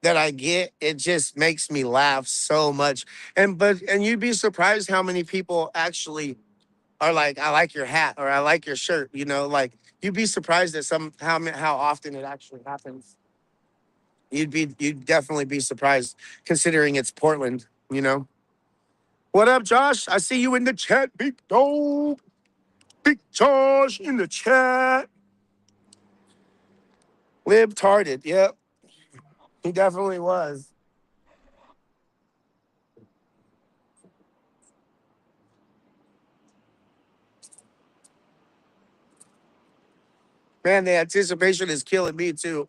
that I get, it just makes me laugh so much. And you'd be surprised how many people actually are like, I like your hat or I like your shirt. You know, like you'd be surprised at how often it actually happens. You'd definitely be surprised considering it's Portland. You know. What up, Josh? I see you in the chat, big dog. Big Josh in the chat. Libtarded. Yep, he definitely was. Man, the anticipation is killing me too.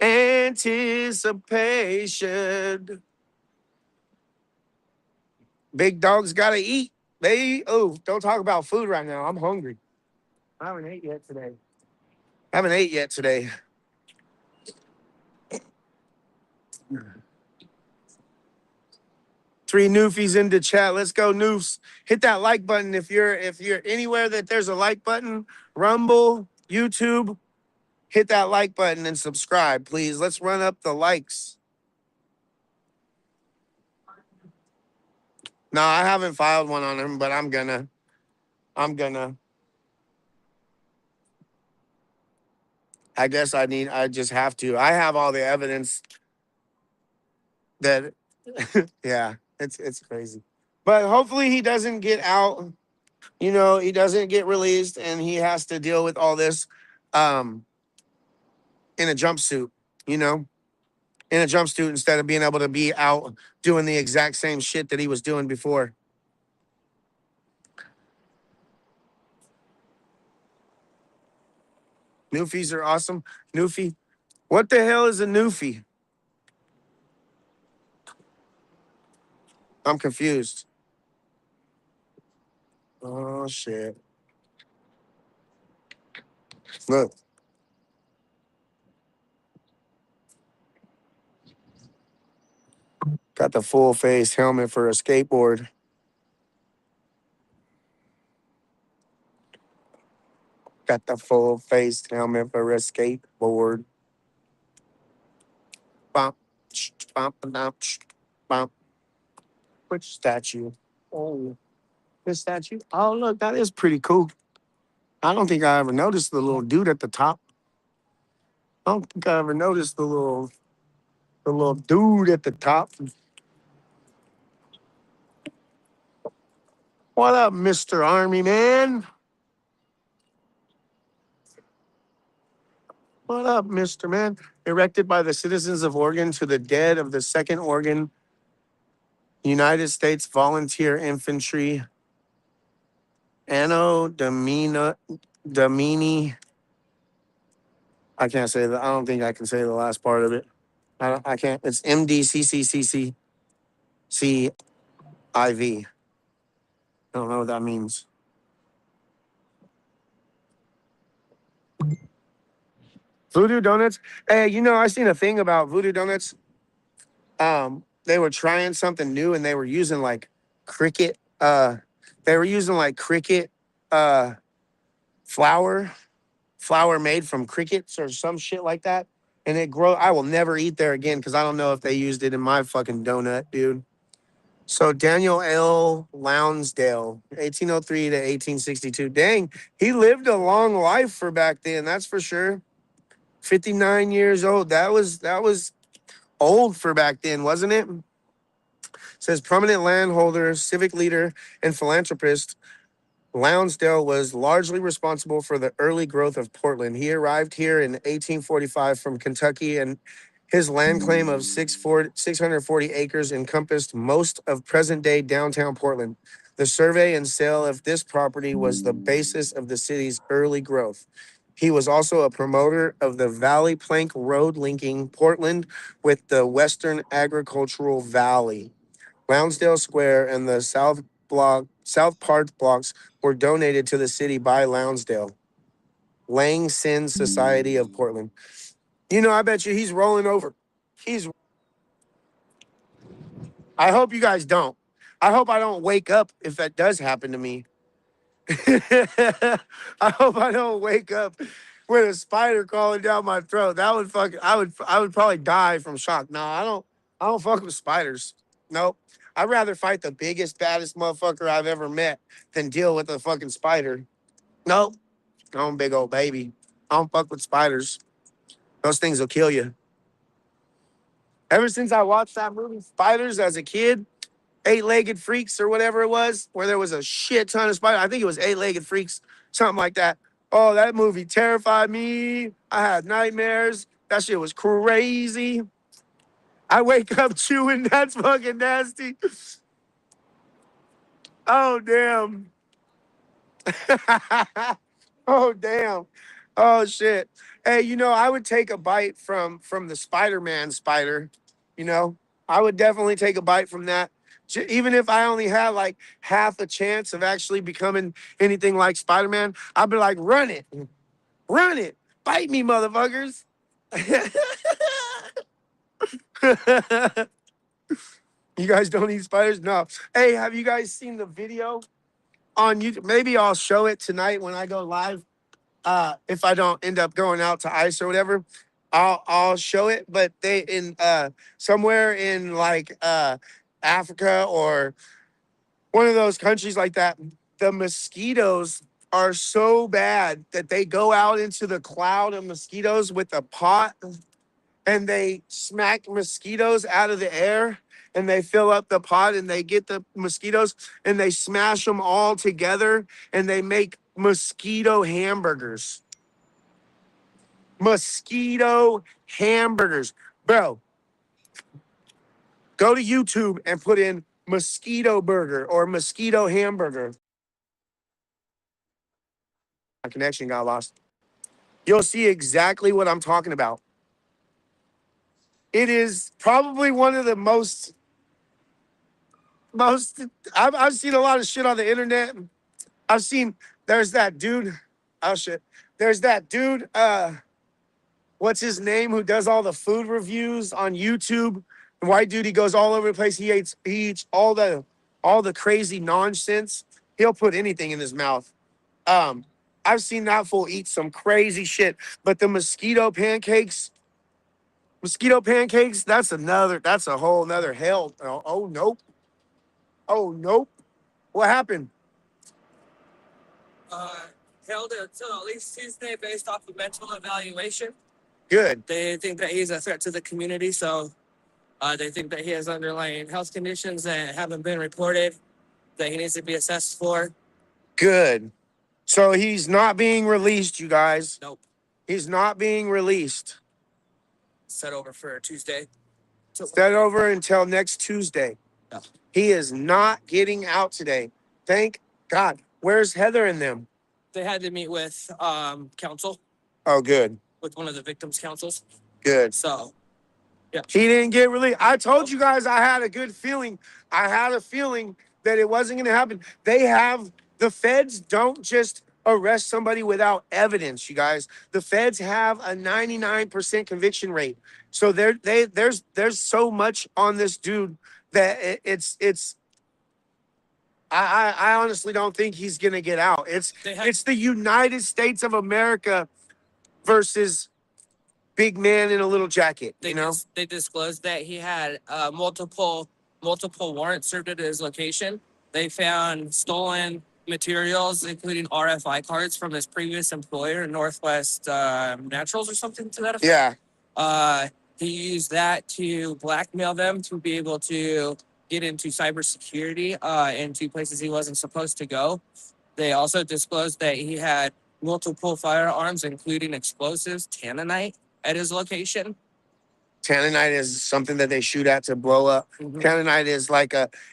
Anticipation. Big dogs gotta eat. Don't talk about food right now. I'm hungry. I haven't ate yet today. I haven't ate yet today. Three newfies in the chat. Let's go, noofs. Hit that like button if you're anywhere that there's a like button. Rumble, YouTube. Hit that like button and subscribe, please. Let's run up the likes. No, I haven't filed one on him, but I'm gonna. I'm gonna. I guess I just have to. I have all the evidence that yeah, it's crazy. But hopefully he doesn't get out. You know, he doesn't get released and he has to deal with all this um in a jumpsuit, you know, in a jumpsuit instead of being able to be out doing the exact same shit that he was doing before. Newfies are awesome. Newfie. What the hell is a newfie? I'm confused. Oh shit. Look. Got the full face helmet for a skateboard. Got the full face helmet for a skateboard. Bump, bump, bump, bump. Which statue? Oh, this statue. Oh, look, that is pretty cool. I don't think I ever noticed the little dude at the top. I don't think I ever noticed the little dude at the top. What up, Mr. Army Man? What up, Mr. Man? Erected by the citizens of Oregon to the dead of the Second Oregon United States Volunteer Infantry, Anno Domini. I can't say that. I don't think I can say the last part of it. I can't. It's MDCCCCCIV. I don't know what that means. Voodoo Donuts. Hey, you know, I seen a thing about Voodoo Donuts. They were trying something new and they were using like cricket. They were using like cricket uh, flour, flour made from crickets or some shit like that. And it grow. I will never eat there again because I don't know if they used it in my fucking donut, dude. So Daniel L. Lounsdale, 1803 to 1862. Dang, he lived a long life for back then. That's for sure. 59 years old. That was old for back then, wasn't it? Says prominent landholder, civic leader, and philanthropist, Lounsdale was largely responsible for the early growth of Portland. He arrived here in 1845 from Kentucky, and his land claim of 640 acres encompassed most of present-day downtown Portland. The survey and sale of this property was the basis of the city's early growth. He was also a promoter of the Valley Plank Road linking Portland with the Western Agricultural Valley. Lonsdale Square and the South Park blocks were donated to the city by Lonsdale. Lang Sin Society of Portland. You know, I bet you he's rolling over. He's. I hope you guys don't. I hope I don't wake up if that does happen to me. I hope I don't wake up with a spider crawling down my throat. That would fucking I would probably die from shock. No, I don't fuck with spiders. Nope. I'd rather fight the biggest, baddest motherfucker I've ever met than deal with a fucking spider. Nope. I'm a big old baby. I don't fuck with spiders. Those things will kill you. Ever since I watched that movie Spiders as a kid, Eight-Legged Freaks or whatever it was, where there was a shit ton of spiders. I think it was Eight-Legged Freaks, something like that. Oh, that movie terrified me. I had nightmares. That shit was crazy. I wake up chewing. That's fucking nasty. Oh, damn. Oh, damn. Oh, shit. Hey, I would take a bite from the Spider-Man spider. You know, I would definitely take a bite from that. Even if I only had like half a chance of actually becoming anything like Spider-Man, I'd be like, run it, bite me, motherfuckers. You guys don't eat spiders? No. Hey, have you guys seen the video on YouTube? Maybe I'll show it tonight when I go live. If I don't end up going out to ice or whatever, I'll show it. But they in somewhere in like Africa or one of those countries like that, the mosquitoes are so bad that they go out into the cloud of mosquitoes with a pot and they smack mosquitoes out of the air and they fill up the pot and they get the mosquitoes and they smash them all together and they make mosquito hamburgers. Mosquito hamburgers. Bro, go to YouTube and put in mosquito burger or mosquito hamburger. My connection got lost. You'll see exactly what I'm talking about. It is probably one of the most I've seen a lot of shit on the internet. I've seen there's that dude. Oh shit. There's that dude, what's his name, who does all the food reviews on YouTube. The white dude, he goes all over the place. He eats all the crazy nonsense. He'll put anything in his mouth. I've seen that fool eat some crazy shit. But the mosquito pancakes, that's a whole nother hell. Oh nope. Oh nope. What happened? Held until at least Tuesday based off of mental evaluation. Good. They think that he's a threat to the community, so they think that he has underlying health conditions that haven't been reported that he needs to be assessed for. Good. So he's not being released, you guys. Nope. He's not being released. Set over for Tuesday. Set over until next Tuesday. Yeah. He is not getting out today. Thank God. Where's Heather and them? They had to meet with counsel, Oh, good. with one of the victims' counsels. Good. So, yeah. He didn't get released. I told you guys I had a good feeling. I had a feeling that it wasn't going to happen. The feds don't just arrest somebody without evidence, you guys. The feds have a 99% conviction rate. So there's so much on this dude that it's I honestly don't think he's gonna get out. It's the United States of America versus big man in a little jacket. They disclosed that he had multiple warrants served at his location. They found stolen materials, including RFI cards from his previous employer, Northwest Naturals or something to that effect. Yeah. He used that to blackmail them to be able to get into cybersecurity into places he wasn't supposed to go. They also disclosed that he had multiple firearms, including explosives, tanninite, at his location. Tanninite is something that they shoot at to blow up. Mm-hmm. Tanninite is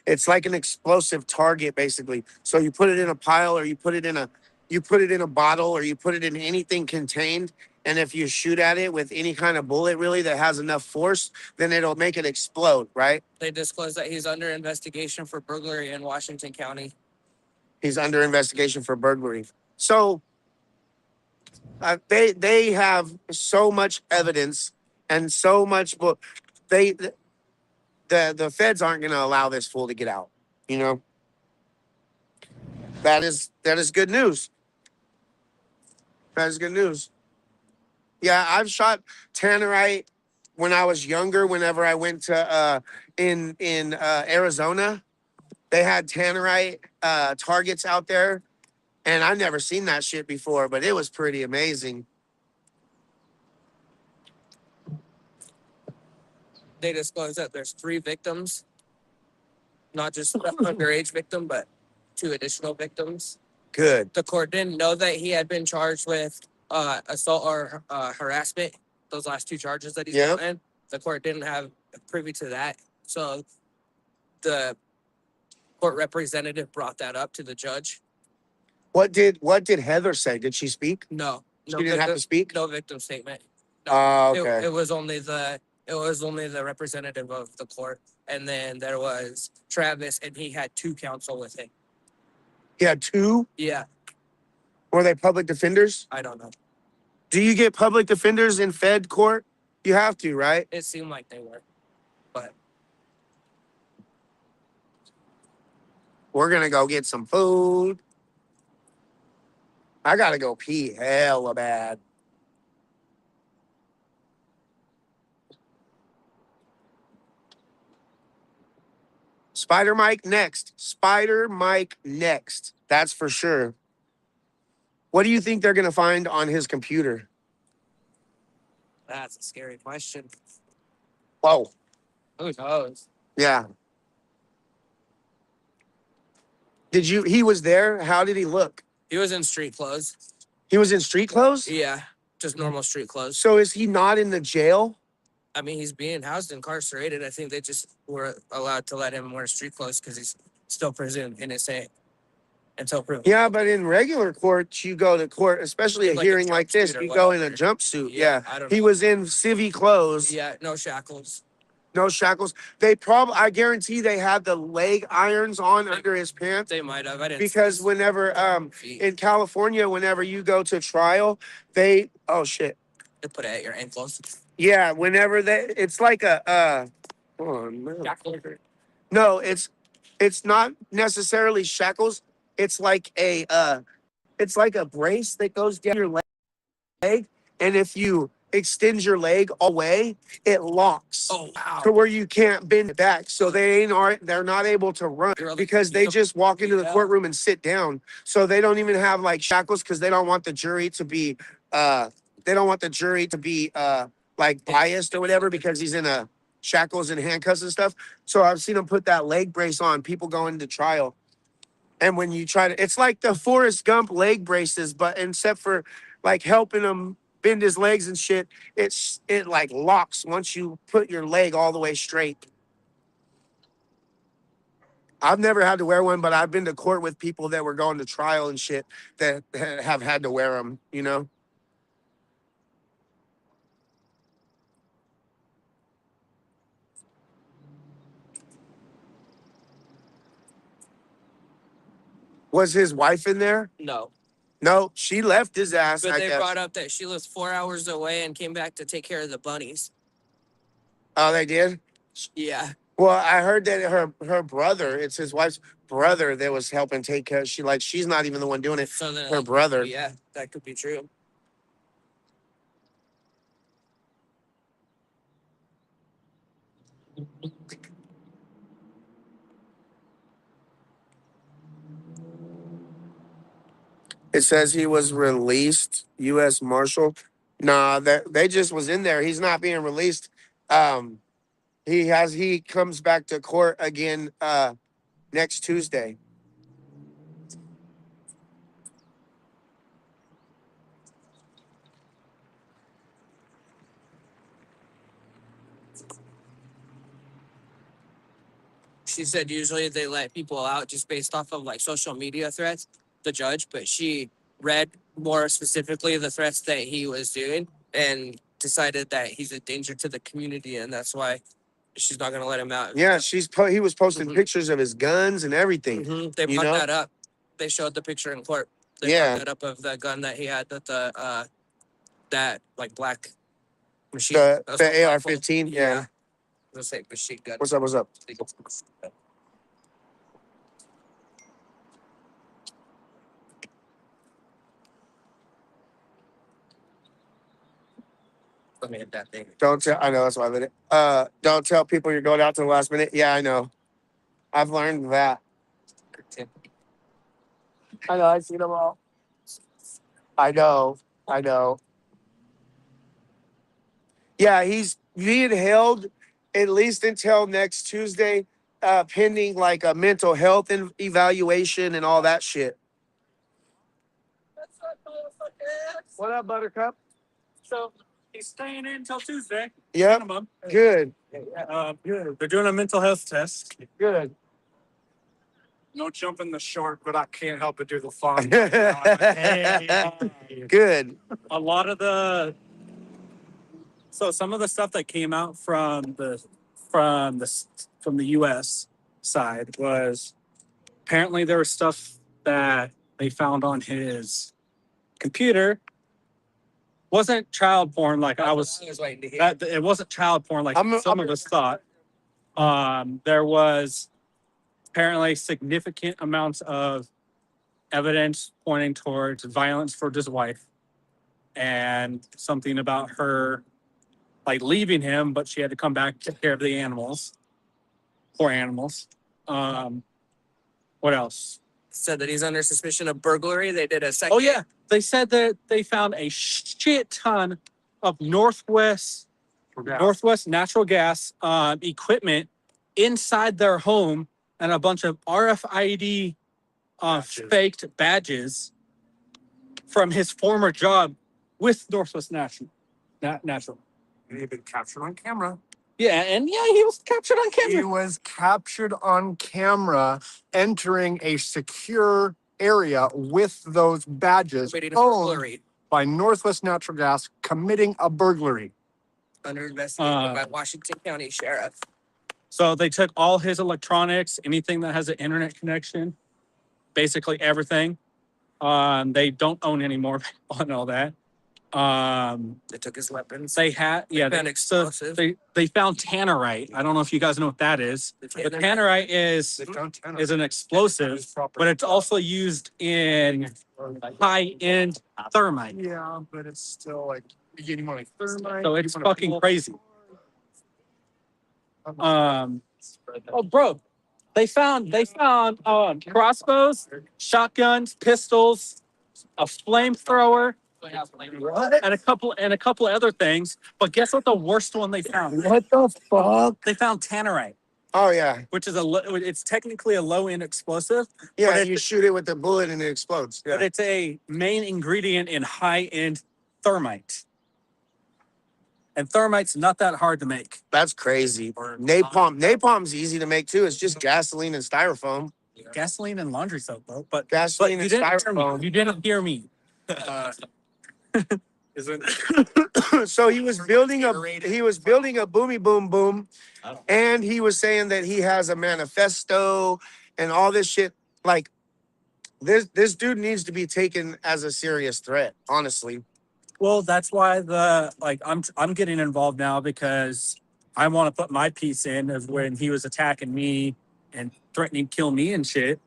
it's like an explosive target, basically. So you put it in a pile, or you put it in a bottle, or you put it in anything contained. And if you shoot at it with any kind of bullet, really, that has enough force, then it'll make it explode, right? They disclosed that he's under investigation for burglary in Washington County. He's under investigation for burglary. So they have so much evidence and so much. The feds aren't going to allow this fool to get out. That is good news. That is good news. Yeah, I've shot tannerite when I was younger. Whenever I went to in Arizona, they had tannerite targets out there, and I've never seen that shit before. But it was pretty amazing. They disclosed that there's 3 victims, not just the underage victim, but 2 additional victims. Good. The court didn't know that he had been charged with assault or harassment. Those last 2 charges that he's Yep. gotten, the court didn't have privy to that. So the court representative brought that up to the judge. What did Heather say? Did she speak? No, She didn't have to speak. No victim statement. Oh, okay. It was only the representative of the court, and then there was Travis, and he had 2 counsel with him. He had 2. Yeah, Were they public defenders? I don't know. Do you get public defenders in Fed court? You have to, right? It seemed like they were, but We're gonna go get some food. I gotta go pee hella bad. Spider Mike next. Spider Mike next. That's for sure. What do you think they're gonna find on his computer? that's a scary question. Whoa. Who knows? Yeah. He was there? How did he look? He was in street clothes. He was in street clothes? Yeah, just normal street clothes. So is he not in the jail? I mean, he's being housed incarcerated. I think they just were allowed to let him wear street clothes because he's still presumed innocent until proven. Yeah, but in regular court, you go to court, especially a Like a hearing like this, jumpsuit or you go in a whatever. jumpsuit. Yeah, Yeah. I don't He know. was in civvy clothes, Yeah, no shackles. no shackles. I guarantee they had the leg irons on under his pants. They might have. I didn't Because see whenever his feet. in California, whenever you go to trial, oh shit. They put it at your ankles. Yeah, whenever it's like a oh no. Shackles. No, it's not necessarily shackles. It's like a brace that goes down your leg, and if you extend your leg all the way, it locks Oh wow. to where you can't bend it back. So they're not able to run because they just walk into the courtroom and sit down. So they don't even have like shackles because they don't want the jury to be like biased or whatever because he's in a shackles and handcuffs and stuff. So I've seen them put that leg brace on people going to trial. And when you it's like the Forrest Gump leg braces, but except for like helping him bend his legs and shit, it like locks once you put your leg all the way straight. I've never had to wear one, but I've been to court with people that were going to trial and shit that have had to wear them, you know? Was his wife in there? No. No, she left his ass. But I they guess. brought up that she lives 4 hours away and came back to take care of the bunnies. Oh, they did? Yeah. Well, I heard that her brother, it's his wife's brother that was helping take care. She's not even the one doing it. So then Her brother. Yeah, that could be true. It says he was released, U.S. Marshal. Nah, they just was in there. He's not being released. He comes back to court again next Tuesday. She said usually they let people out just based off of like social media threats, the judge, but she read more specifically the threats that he was doing and decided that he's a danger to the community, and that's why she's not going to let him out. Yeah, he was posting Mhm. pictures of his guns and everything. They You brought know? that up. They showed the picture in court. They Yeah. brought that up of the gun that he had, that like black machine. The assault rifle. AR-15. Yeah. Let's say machine gun. What's up? What's up? implement that thing. Don't tell. I know that's why I did it. Don't tell people you're going out to the last minute. Yeah, I know. I've learned that. I know. I've seen them all. I know. I know. Yeah, he's being held at least until next Tuesday, pending like a mental health evaluation and all that shit. What up, Buttercup? So he's staying in until Tuesday. Yep. Minimum. Good. Good. They're doing a mental health test. Good. No jumping the shark, but I can't help but do the fun. Good. A lot of some of the stuff that came out from the U.S. side was apparently there was stuff that they found on his computer. Wasn't child porn like I was waiting to hear. that it wasn't child porn like I'm- some of us thought. There was apparently significant amounts of evidence pointing towards violence towards his wife and something about her like leaving him, but she had to come back to take care of the animals. Poor animals. What else? Said that he's under suspicion of burglary. They did a second. Oh yeah, they said that they found a shit ton of Northwest natural gas equipment inside their home and a bunch of RFID faked badges from his former job with Northwest Natural. And he'd been captured on camera. Yeah, and yeah, he was captured on He camera. was captured on camera entering a secure area with those badges Committing a owned burglary. by Northwest Natural Gas, committing a burglary. Under investigation by Washington County Sheriff. So they took all his electronics, anything that has an internet connection, basically everything. They don't own anymore on all that. They took his weapons. They had found explosive. they found tannerite. I don't know if you guys know what that is. But tannerite is an explosive, but it's also used in high-end thermite. Yeah, but it's still like you getting more like thermite. So it's fucking crazy. Oh, bro, they found crossbows, shotguns, pistols, a flamethrower, and a couple other things. But guess what? The worst one they found. What the fuck? They found tannerite, Oh yeah. which is it's technically a low end explosive, Yeah, But you shoot it with the bullet and it explodes. but Yeah. it's a main ingredient in high end thermite. And thermite's not that hard to make. That's crazy. Napalm's easy to make too. It's just gasoline and styrofoam. Gasoline and laundry soap, bro. But Gasoline you and didn't hear me. styrofoam. You didn't hear me. Isn't So he was building a boomy boom boom, and he was saying that he has a manifesto and all this shit. Like this dude needs to be taken as a serious threat, honestly. Well, that's why I'm getting involved now because I want to put my piece in of when he was attacking me and threatening to kill me and shit.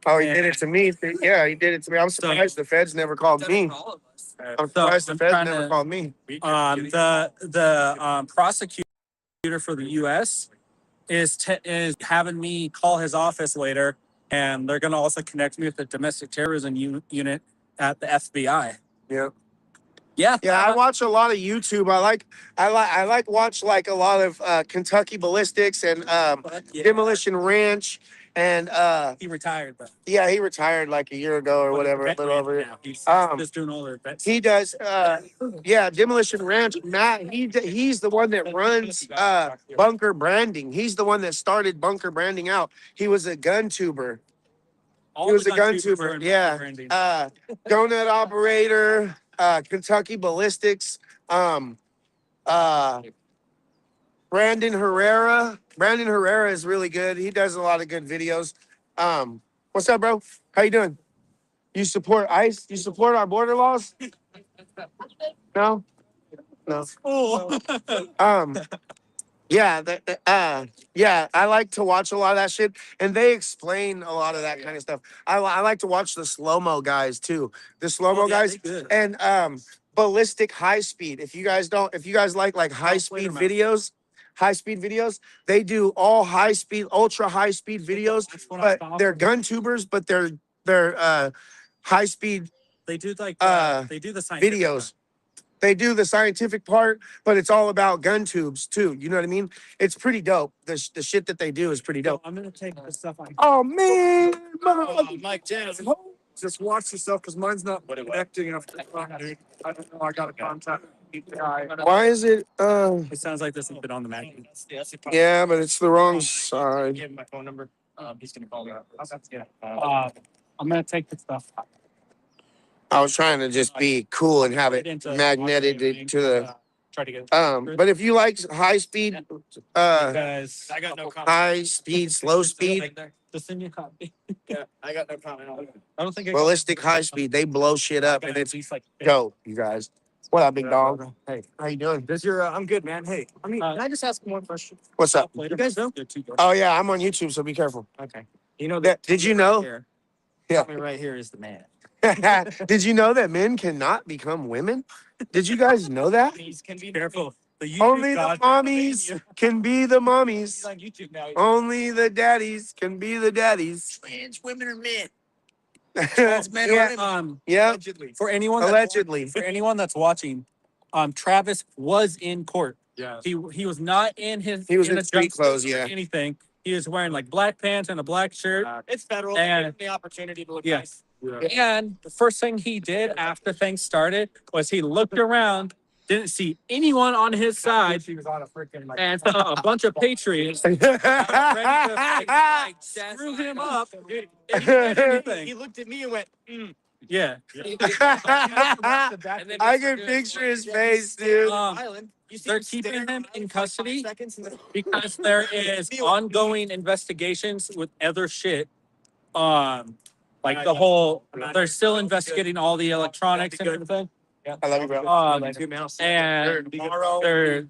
Oh, he did it to me. Yeah, he did it to me. I'm surprised the feds never called me. All of us. I'm surprised the feds trying never to- called me. The prosecutor for the U.S. is having me call his office later, and they're going to also connect me with the domestic terrorism unit at the FBI. Yeah. Yeah, Yeah, I watch a lot of YouTube. I like watch like a lot of Kentucky Ballistics and Yeah. Demolition Ranch and He retired, though. yeah, he retired like a year ago or whatever, a little over. Now. He's Um, just doing all their vets. He does yeah, Demolition Ranch. Matt, he's the one that runs Bunker Branding. He's the one that started Bunker Branding out. He was a gun tuber. All He was the a gun tubers are tuber, in yeah. branding. Donut operator, Kentucky Ballistics, Brandon Herrera. Brandon Herrera is really good. He does a lot of good videos. What's up, bro? How you doing? You support ICE? You support our border laws? No? No. Oh. Yeah, yeah, I like to watch a lot of that shit, and they explain a lot of that kind of stuff. I like to watch the slow-mo guys too. The slow-mo guys, Good. and ballistic high speed. If you guys like high speed videos, they do all high speed, ultra high speed videos, but they're gun tubers, but they're high speed They do like uh, they do the scientific videos. They do the scientific part, but it's all about gun tubes too. You know what I mean? It's pretty dope. The shit that they do is pretty So dope. I'm gonna take the stuff on. Oh man, motherfucker. Mike Jazz, just watch yourself because mine's not connecting enough to the phone, dude. I don't know. I got to contact the guy. Why is it? It sounds like this has been on the Mac. Yeah, but it's the wrong side. Give him my phone number. He's gonna call me. I'm gonna take the stuff. I was trying to just be cool and have it magneted to the. Try to get. But if you like high speed, Because I got no comment. high speed, slow speed, just send me a copy. Yeah, I got no comment on it. I don't think ballistic high speed, they blow shit up, and it's least like dope. You guys, what up, big dog? Hey, how you doing? Does your I'm good, man. Hey, Can I just ask one question? What's up? later. You guys know? Oh yeah, I'm on YouTube, so be careful. Okay. You know That- did you know? Here, Yeah. Tommy right here is the man. Did you know that men cannot become women? Did you guys know that? He's can be Careful. The YouTube Only the god- mommies can be the He's mommies. on YouTube now. Only the daddies can be the daddies. Trans women are men. Men yeah, are- yeah, Allegedly. for anyone that's, allegedly. for anyone that's watching, Travis was in court. yeah. He was not in his. He was in a street jumpsuit clothes, or yeah. anything. He was wearing like black pants and a black shirt. It's federal. And- Give him the opportunity to look Yeah. nice. And the first thing he did after things started was he looked around, didn't see anyone on his side, She was on a freaking like. and saw a bunch of patriots screw him up. Dude, He didn't do anything. he looked at me and went, Yeah. I can picture his face, dude. Island. You see They're him keeping staring him around in for like custody 5 seconds and then- because there is ongoing investigations with other shit. Like the whole, they're still investigating all the electronics and everything. I love you, bro. And they're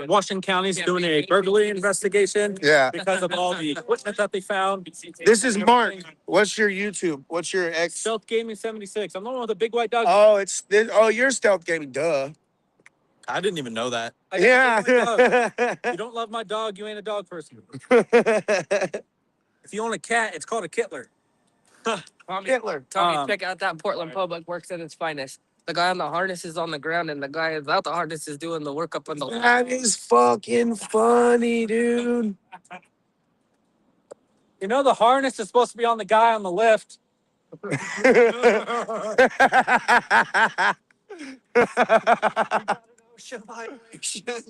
Washington County's doing a burglary investigation Yeah. because of all the equipment that they found. This is Mark. What's your YouTube? What's your ex? Stealth Gaming 76. I'm the one with the big white dog. Oh, it's this. Oh, you're stealth gaming. Duh. I didn't even know that. I got a big white dog. Yeah. You don't love my dog, you ain't a dog person. If you own a cat, it's called a Kittler. Tommy, Hitler. Tommy, check out that Portland Public works at its finest. The guy on the harness is on the ground, and the guy without the harness is doing the work up on the. That is fucking funny, dude. You know the harness is supposed to be on the guy on the lift.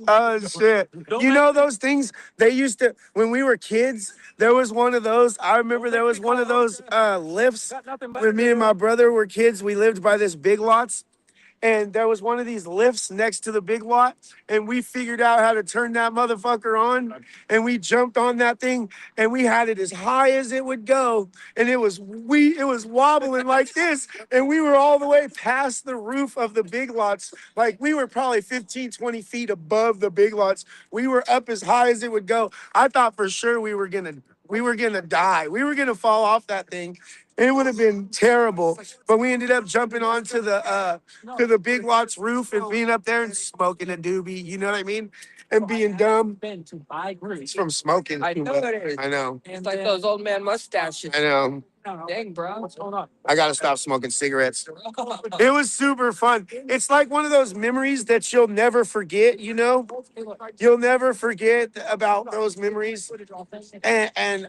Oh shit. You know those things they used to when we were kids, there was one of those. I remember there was one of those lifts Got nothing but when me and my brother were kids. We lived by this Big Lots. And there was one of these lifts next to the Big Lot, and we figured out how to turn that motherfucker on, and we jumped on that thing, and we had it as high as it would go, and it was wobbling like this, and we were all the way past the roof of the Big Lots, like we were probably 15, 20 feet above the Big Lots. We were up as high as it would go. I thought for sure we were gonna die. We were gonna fall off that thing. It would have been terrible, but we ended up jumping onto the Big Lots roof and being up there and smoking a doobie. You know what I mean? And being dumb. Been to buy It's grease. from smoking. I too, know but- it is. I know. It's like those old man mustaches. I know. Dang, bro. What's going on? I gotta stop smoking cigarettes. It was super fun. It's like one of those memories that you'll never forget. You know, you'll never forget about those memories. And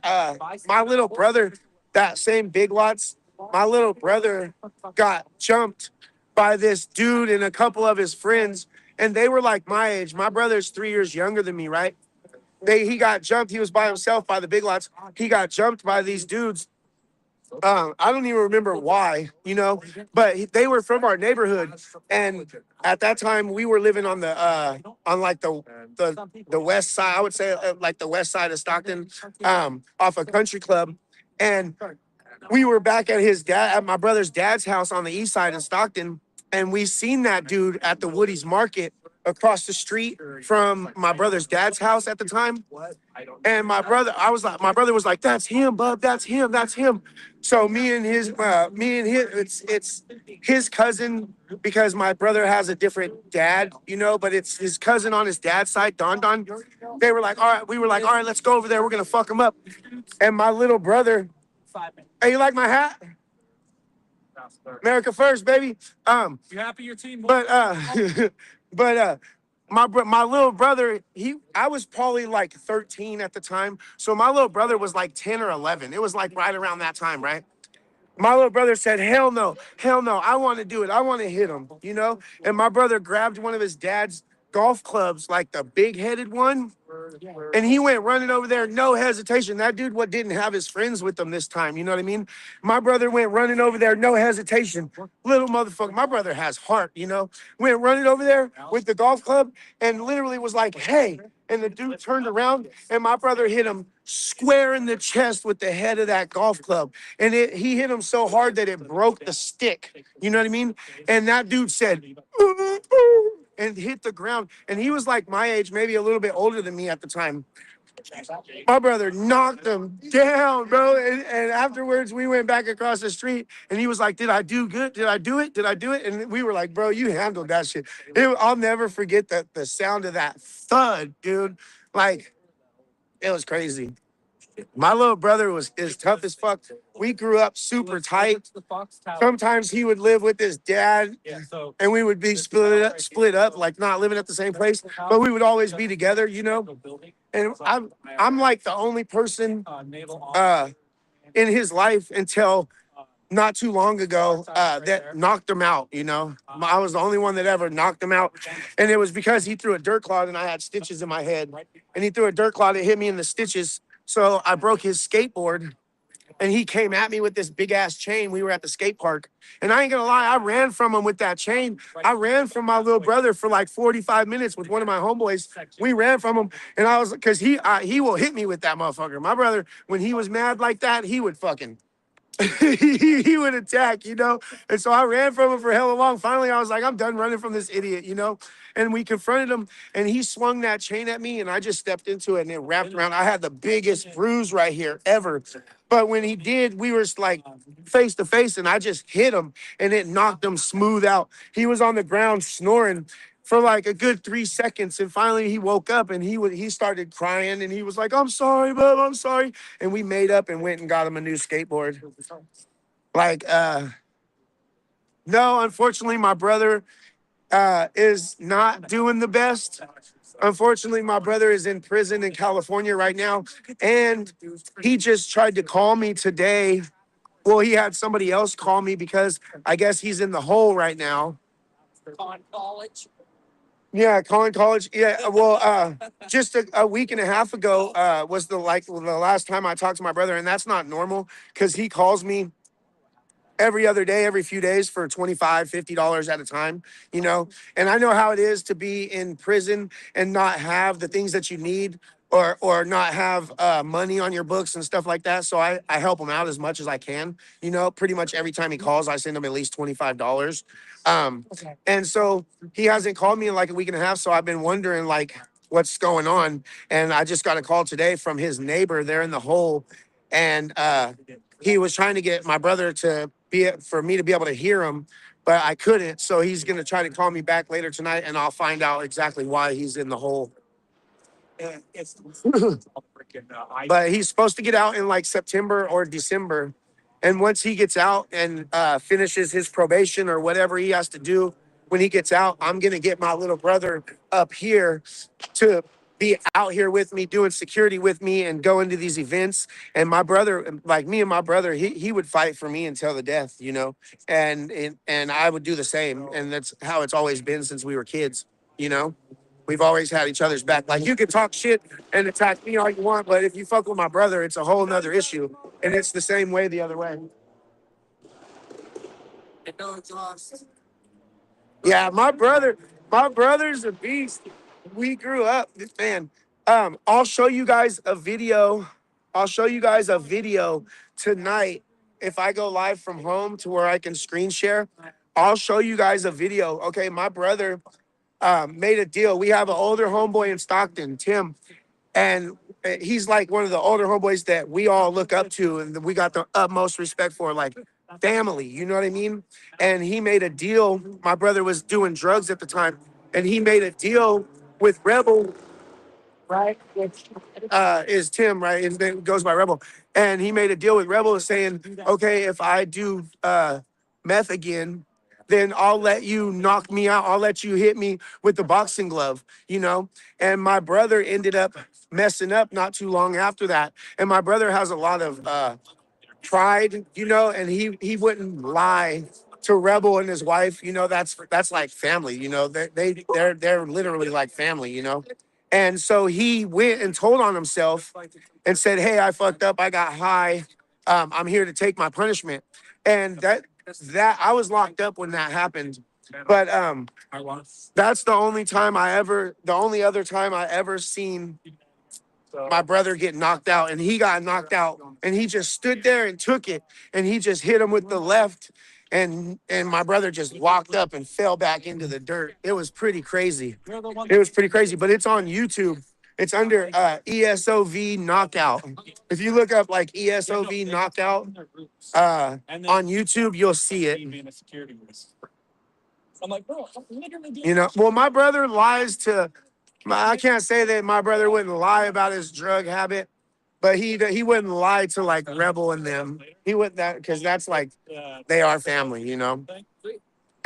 my little brother, that same Big Lots, my little brother got jumped by this dude and a couple of his friends, and they were like my age. My brother's 3 years younger than me, right? He got jumped. He was by himself by the Big Lots. He got jumped by these dudes. I don't even remember why, you know, but they were from our neighborhood, and at that time we were living on the on like the west side. I would say like the west side of Stockton, off a country club, and we were back at my brother's dad's house on the east side in Stockton, and we seen that dude at the Woody's Market across the street from my brother's dad's house at the time. And my brother, my brother was like, "That's him, bub. That's him. That's him." So it's his cousin because my brother has a different dad, you know, but it's his cousin on his dad's side, Don Don. They were like, "All right," we were like, "All right, let's go over there. We're gonna fuck him up." And my little brother, hey, you like my hat? America first, baby. You happy your team? But but my little brother, I was probably like 13 at the time. So my little brother was like 10 or 11. It was like right around that time, right? My little brother said, hell no, I want to do it. I want to hit him, you know? And my brother grabbed one of his dad's golf clubs, like the big headed one. And he went running over there, no hesitation. That dude didn't have his friends with him this time, you know what I mean? My brother went running over there, no hesitation. Little motherfucker, my brother has heart, you know? Went running over there with the golf club and literally was like, hey. And the dude turned around and my brother hit him square in the chest with the head of that golf club. And he hit him so hard that it broke the stick. You know what I mean? And that dude said, and hit the ground. And he was like my age, maybe a little bit older than me at the time. My brother knocked him down, bro. And afterwards, we went back across the street and he was like, did I do good? Did I do it? Did I do it? And we were like, bro, you handled that shit. I'll never forget the sound of that thud, dude. Like, it was crazy. My little brother is tough as fuck. We grew up super tight. Sometimes he would live with his dad, and we would be split up, like not living at the same place, but we would always be together, you know. And I'm like the only person in his life until not too long ago that knocked him out, you know. I was the only one that ever knocked him out. And it was because he threw a dirt clod and I had stitches in my head. And he threw a dirt clod, it hit me in the stitches. So I broke his skateboard and he came at me with this big ass chain. We were at the skate park. And I ain't gonna lie, I ran from him with that chain. I ran from my little brother for like 45 minutes with one of my homeboys. We ran from him and I was, cause he will hit me with that motherfucker. My brother, when he was mad like that, he would fucking he would attack, you know? And so I ran from him for hella long. Finally, I was like, I'm done running from this idiot, you know? And we confronted him and he swung that chain at me and I just stepped into it and it wrapped around. I had the biggest bruise right here ever. But when he did, we were like face to face and I just hit him and it knocked him smooth out. He was on the ground snoring for like a good 3 seconds. And finally he woke up and he started crying and he was like, I'm sorry, bub, I'm sorry. And we made up and went and got him a new skateboard. Like, no, unfortunately, my brother is not doing the best. Unfortunately, my brother is in prison in California right now. And he just tried to call me today. Well, he had somebody else call me because I guess he's in the hole right now. College. Yeah, Collin College. Yeah, well, just a week and a half ago was the last time I talked to my brother, and that's not normal because he calls me every other day, every few days for $25, $50 at a time, you know? And I know how it is to be in prison and not have the things that you need or not have money on your books and stuff like that. So I help him out as much as I can, you know? Pretty much every time he calls, I send him at least $25. And so he hasn't called me in like a week and a half. So I've been wondering like what's going on. And I just got a call today from his neighbor. They're in the hole. And he was trying to get my brother for me to be able to hear him, but I couldn't. So he's going to try to call me back later tonight and I'll find out exactly why he's in the hole. But he's supposed to get out in like September or December. And once he gets out and finishes his probation or whatever he has to do when he gets out, I'm going to get my little brother up here to be out here with me, doing security with me and going to these events. And my brother, like me and my brother, he would fight for me until the death, you know, and I would do the same. And that's how it's always been since we were kids, you know. We've always had each other's back. Like you can talk shit and attack me all you want, but if you fuck with my brother, it's a whole nother issue. And it's the same way the other way. No exhaust. Yeah, my brother's a beast. We grew up, man. I'll show you guys a video. I'll show you guys a video tonight if I go live from home to where I can screen share. I'll show you guys a video. Okay, my brother made a deal. We have an older homeboy in Stockton, Tim, and he's like one of the older homeboys that we all look up to, and we got the utmost respect for, like family. You know what I mean? And he made a deal. My brother was doing drugs at the time, and he made a deal with Rebel, right? Which is Tim, right? His name goes by Rebel, and he made a deal with Rebel saying, okay, if I do meth again, then I'll let you knock me out. I'll let you hit me with the boxing glove, you know? And my brother ended up messing up not too long after that. And my brother has a lot of pride, you know, and he wouldn't lie to Rebel and his wife. You know, that's like family, you know. They're literally like family, you know. And so he went and told on himself and said, "Hey, I fucked up. I got high. I'm here to take my punishment." And that I was locked up when that happened. But that's the only other time I ever seen my brother get knocked out, and he got knocked out, and he just stood there and took it, and he just hit him with the left, and my brother just walked up and fell back into the dirt. It was pretty crazy. It was pretty crazy, but it's on YouTube. It's under ESOV knockout. If you look up like ESOV knockout on YouTube, you'll see it. You know, well, my brother lies to. I can't say that my brother wouldn't lie about his drug habit, but he wouldn't lie to like Rebel and them. He wouldn't that because that's like they are family, you know.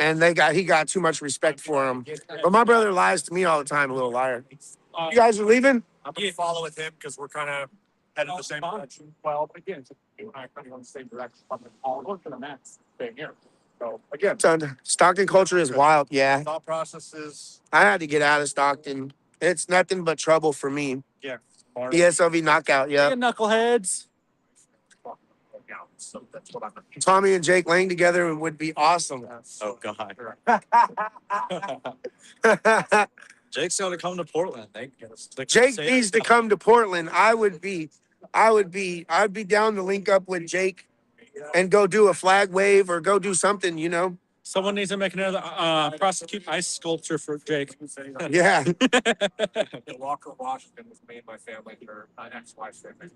And he got too much respect for him. But my brother lies to me all the time, a little liar. You guys are leaving? I'm gonna follow with him because we're kind of headed the same direction. Well, again, you and I are kind of on the same direction. I'll look for the max thing here. So again, So, Stockton culture is wild. Yeah, thought processes. I had to get out of Stockton. It's nothing but trouble for me. Yeah. ESOV knockout. Yeah. Knuckleheads. So that's what I'm. Tommy and Jake Lang together would be awesome. Oh God. Jake's got to come to Portland. Jake needs to come to Portland. I'd be down to link up with Jake and go do a flag wave or go do something, you know? Someone needs to make another prosecute ice sculpture for Jake. Yeah. Walker, Washington was made by family or ex-wife's family.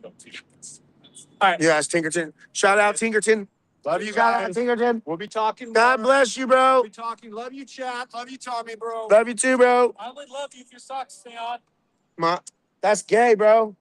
Yes, Tinkerton. Shout out Tinkerton. Love you Shout out guys. Tinkerton. We'll be talking. God more. bless you, bro. We'll be talking. Love you, chat. Love you, Tommy, bro. Love you too, bro. I would love you if your socks stay on. That's gay, bro.